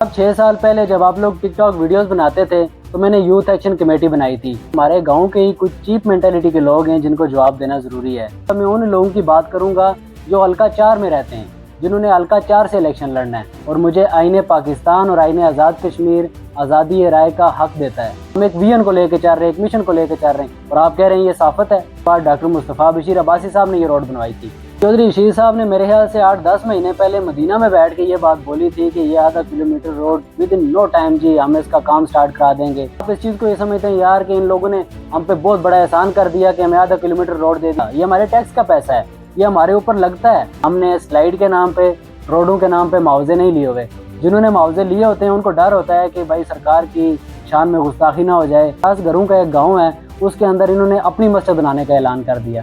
اب 6 سال پہلے جب آپ لوگ ٹک ٹاک ویڈیوز بناتے تھے تو میں نے یوتھ ایکشن کمیٹی بنائی تھی۔ ہمارے گاؤں کے ہی کچھ چیپ مینٹیلٹی کے لوگ ہیں جن کو جواب دینا ضروری ہے۔ میں ان لوگوں کی بات کروں گا جو حلقہ 4 میں رہتے ہیں، جنہوں نے حلقہ 4 سے الیکشن لڑنا ہے اور مجھے آئین پاکستان اور آئین آزاد کشمیر آزادی رائے کا حق دیتا ہے۔ ہم ایک ویژن کو لے کے چل رہے ہیں، ایک مشن کو لے کے چل رہے ہیں، اور آپ کہہ رہے ہیں یہ صافت ہے۔ ڈاکٹر مصطفیٰ بشیر عباسی صاحب نے یہ روڈ بنوائی تھی۔ چودھری رشید صاحب نے میرے خیال سے 8-10 مہینے پہلے مدینہ میں بیٹھ کے یہ بات بولی تھی کہ یہ آدھا kilometre road within no time جی ہم اس کا کام سٹارٹ کرا دیں گے۔ آپ اس چیز کو یہ سمجھتے ہیں یار کہ ان لوگوں نے ہم پہ بہت بڑا احسان کر دیا کہ ہمیں آدھا کلومیٹر روڈ دے دیا۔ یہ ہمارے ٹیکس کا پیسہ ہے، یہ ہمارے اوپر لگتا ہے۔ ہم نے سلائیڈ کے نام پہ، روڈوں کے نام پہ معاوضے نہیں لیے ہوئے۔ جنہوں نے معاوضے لیے ہوتے ہیں ان کو ڈر ہوتا ہے کہ بھائی سرکار کی شان میں گستاخی نہ ہو جائے۔ 10 گھروں کا ایک گاؤں ہے، اس کے اندر انہوں نے اپنی مسجد بنانے کا اعلان کر دیا۔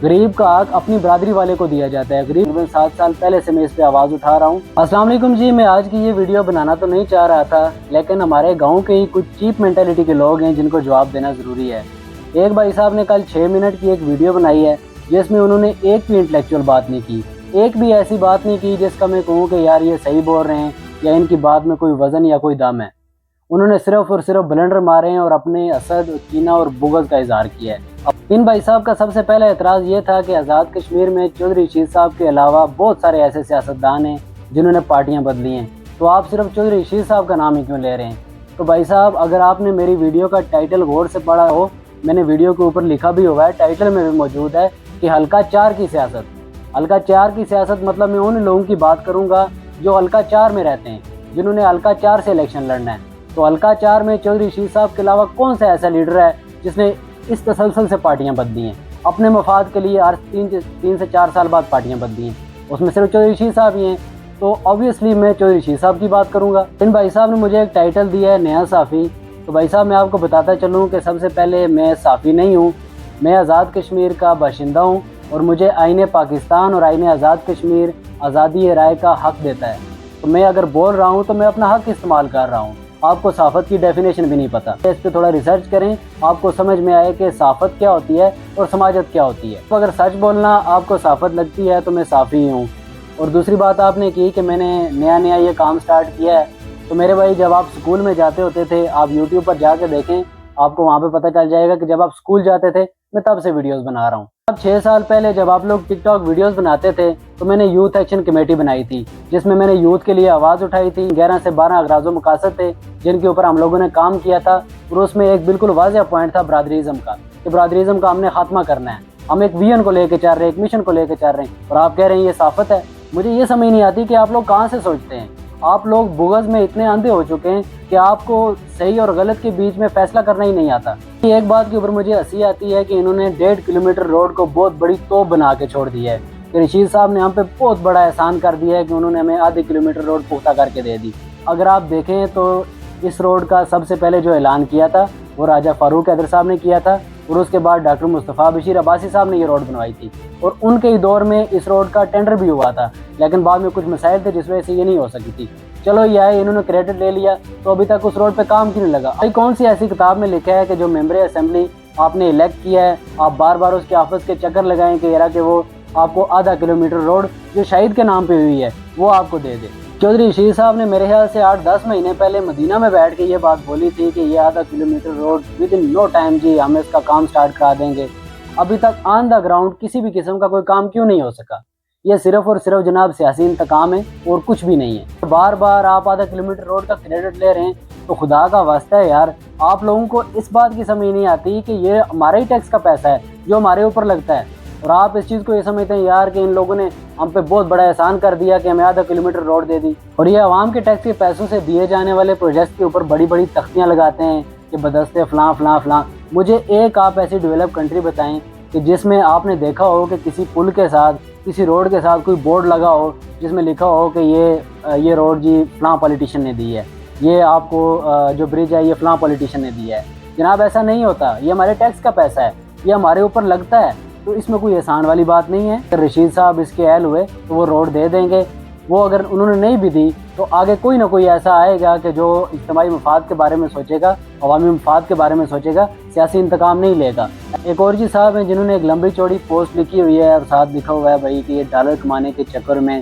غریب کا حق اپنی برادری والے کو دیا جاتا ہے۔ غریب 7 سال پہلے سے میں اس پہ آواز اٹھا رہا ہوں۔ السلام علیکم جی، میں آج کی یہ ویڈیو بنانا تو نہیں چاہ رہا تھا، لیکن ہمارے گاؤں کے ہی کچھ چیپ مینٹیلٹی کے لوگ ہیں جن کو جواب دینا ضروری ہے۔ ایک بھائی صاحب نے کل 6 منٹ کی ایک ویڈیو بنائی ہے جس میں انہوں نے ایک بھی انٹلیکچوئل بات نہیں کی، ایک بھی ایسی بات نہیں کی جس کا میں کہوں کہ یار یہ صحیح بول رہے ہیں یا ان کی بات میں کوئی وزن یا کوئی دم ہے۔ انہوں نے صرف اور صرف بلنڈر مارے ہیں اور اپنے حسد، کینہ اور بغض کا اظہار کیا ہے۔ ان بھائی صاحب کا سب سے پہلا اعتراض یہ تھا کہ آزاد کشمیر میں چودھری رشید صاحب کے علاوہ بہت سارے ایسے سیاستدان ہیں جنہوں نے پارٹیاں بدلی ہیں، تو آپ صرف چودھری رشید صاحب کا نام ہی کیوں لے رہے ہیں؟ تو بھائی صاحب اگر آپ نے میری ویڈیو کا ٹائٹل غور سے پڑھا ہو، میں نے ویڈیو کے اوپر لکھا بھی ہوا ہے، ٹائٹل میں بھی موجود ہے کہ حلقہ 4 کی سیاست۔ حلقہ 4 کی سیاست مطلب میں ان لوگوں کی بات کروں گا جو حلقہ 4 میں رہتے ہیں، جنہوں نے حلقہ 4 سے الیکشن لڑنا ہے۔ تو حلقہ 4 میں چودھری رشید صاحب کے علاوہ کون سا ایسا لیڈر ہے جس نے اس تسلسل سے پارٹیاں بدلی ہیں، اپنے مفاد کے لیے ہر 3 سے 4 سال بعد پارٹیاں بدلی ہیں؟ اس میں صرف چودھری رشید صاحب ہی ہیں، تو آبویسلی میں چودھری رشید صاحب کی بات کروں گا۔ ان بھائی صاحب نے مجھے ایک ٹائٹل دیا ہے نیا صحافی۔ تو بھائی صاحب میں آپ کو بتاتا چلوں کہ سب سے پہلے میں صحافی نہیں ہوں، میں آزاد کشمیر کا باشندہ ہوں اور مجھے آئین پاکستان اور آئین آزاد کشمیر آزادی رائے کا حق دیتا ہے۔ تو میں اگر بول رہا ہوں تو میں اپنا حق استعمال کر رہا ہوں۔ آپ کو صحافت کی ڈیفینیشن بھی نہیں پتہ، اس پہ تھوڑا ریسرچ کریں، آپ کو سمجھ میں آئے کہ صحافت کیا ہوتی ہے اور سماجت کیا ہوتی ہے۔ تو اگر سچ بولنا آپ کو صحافت لگتی ہے تو میں صحافی ہی ہوں۔ اور دوسری بات آپ نے کی کہ میں نے نیا یہ کام سٹارٹ کیا ہے، تو میرے بھائی جب آپ سکول میں جاتے ہوتے تھے، آپ یوٹیوب پر جا کے دیکھیں، آپ کو وہاں پہ پتہ چل جائے گا کہ جب آپ سکول جاتے تھے میں تب سے ویڈیوز بنا رہا ہوں۔ اب 6 سال پہلے جب آپ لوگ ٹک ٹاک ویڈیوز بناتے تھے تو میں نے یوتھ ایکشن کمیٹی بنائی تھی، جس میں نے یوتھ کے لیے آواز اٹھائی تھی۔ 11 سے 12 اغراض و مقاصد تھے جن کے اوپر ہم لوگوں نے کام کیا تھا، اور اس میں ایک بالکل واضح پوائنٹ تھا برادریزم کا، کہ برادریزم کا ہم نے خاتمہ کرنا ہے۔ ہم ایک ویژن کو لے کے چل رہے ہیں، ایک مشن کو لے کے چل رہے ہیں، اور آپ کہہ رہے ہیں یہ صافت ہے۔ مجھے یہ سمجھ نہیں آتی کہ آپ لوگ کہاں سے سوچتے ہیں۔ آپ لوگ بغض میں اتنے اندھے ہو چکے ہیں کہ آپ کو صحیح اور غلط کے بیچ میں فیصلہ کرنا ہی نہیں آتا۔ ایک بات کے اوپر مجھے ہنسی آتی ہے کہ انہوں نے 1.5 کلومیٹر روڈ کو بہت بڑی توپ بنا کے چھوڑ دیا ہے، کہ رشید صاحب نے ہم پہ بہت بڑا احسان کر دیا ہے کہ انہوں نے ہمیں آدھے کلومیٹر روڈ پختہ کر کے دے دی۔ اگر آپ دیکھیں تو اس روڈ کا سب سے پہلے جو اعلان کیا تھا وہ راجہ فاروق حیدر صاحب نے کیا تھا، اور اس کے بعد ڈاکٹر مصطفیٰ بشیر عباسی صاحب نے یہ روڈ بنوائی تھی، اور ان کے ہی دور میں اس روڈ کا ٹینڈر بھی ہوا تھا، لیکن بعد میں کچھ مسائل تھے جس وجہ سے یہ نہیں ہو سکی تھی۔ چلو یہ ہے، انہوں نے کریڈٹ لے لیا، تو ابھی تک اس روڈ پہ کام کیوں نہیں لگا؟ بھائی کون سی ایسی کتاب میں لکھا ہے کہ جو ممبر اسمبلی آپ نے الیکٹ کیا ہے، آپ بار بار اس کے آفس کے چکر لگائیں کہ یار کہ وہ آپ کو آدھا کلومیٹر روڈ جو شہید کے نام پہ ہوئی ہے وہ آپ کو دے دے؟ چودھری رشید صاحب نے میرے خیال سے 8-10 مہینے پہلے مدینہ میں بیٹھ کے یہ بات بولی تھی کہ یہ آدھا kilometre road within no time جی ہم اس کا کام سٹارٹ کرا دیں گے۔ ابھی تک آن دا گراؤنڈ کسی بھی قسم کا کوئی کام کیوں نہیں ہو سکا؟ یہ صرف اور صرف جناب سیاسی انتقام ہے اور کچھ بھی نہیں ہے۔ بار بار آپ آدھا کلومیٹر روڈ کا کریڈٹ لے رہے ہیں، تو خدا کا واسطہ ہے یار، آپ لوگوں کو اس بات کی سمجھ نہیں آتی کہ یہ ہمارے ہی ٹیکس کا پیسہ ہے جو ہمارے اوپر لگتا ہے، اور آپ اس چیز کو یہ سمجھتے ہیں یار کہ ان لوگوں نے ہم پہ بہت بڑا احسان کر دیا کہ ہمیں آدھا کلومیٹر روڈ دے دی، اور یہ عوام کے ٹیکس کے پیسوں سے دیے جانے والے پروجیکٹ کے اوپر بڑی بڑی تختیاں لگاتے ہیں کہ بدستے فلاں فلاں فلاں۔ مجھے ایک آپ ایسی ڈیولپ کنٹری بتائیں کہ جس میں آپ نے دیکھا ہو کہ کسی پل کے ساتھ، کسی روڈ کے ساتھ کوئی بورڈ لگا ہو جس میں لکھا ہو کہ یہ روڈ جی فلاں پولیٹیشین نے دی ہے، یہ آپ کو جو برج ہے یہ فلاں پولیٹیشین نے دیا ہے۔ جناب ایسا نہیں ہوتا، یہ ہمارے ٹیکس کا پیسہ ہے، یہ ہمارے اوپر لگتا ہے، تو اس میں کوئی احسان والی بات نہیں ہے۔ اگر رشید صاحب اس کے اہل ہوئے تو وہ روڈ دے دیں گے، وہ اگر انہوں نے نہیں بھی دی تو آگے کوئی نہ کوئی ایسا آئے گا کہ جو اجتماعی مفاد کے بارے میں سوچے گا، عوامی مفاد کے بارے میں سوچے گا، سیاسی انتقام نہیں لے گا۔ ایک اور جی صاحب ہیں جنہوں نے ایک لمبی چوڑی پوسٹ لکھی ہوئی ہے اور ساتھ لکھا ہوا ہے بھائی کہ یہ ڈالر کمانے کے چکر میں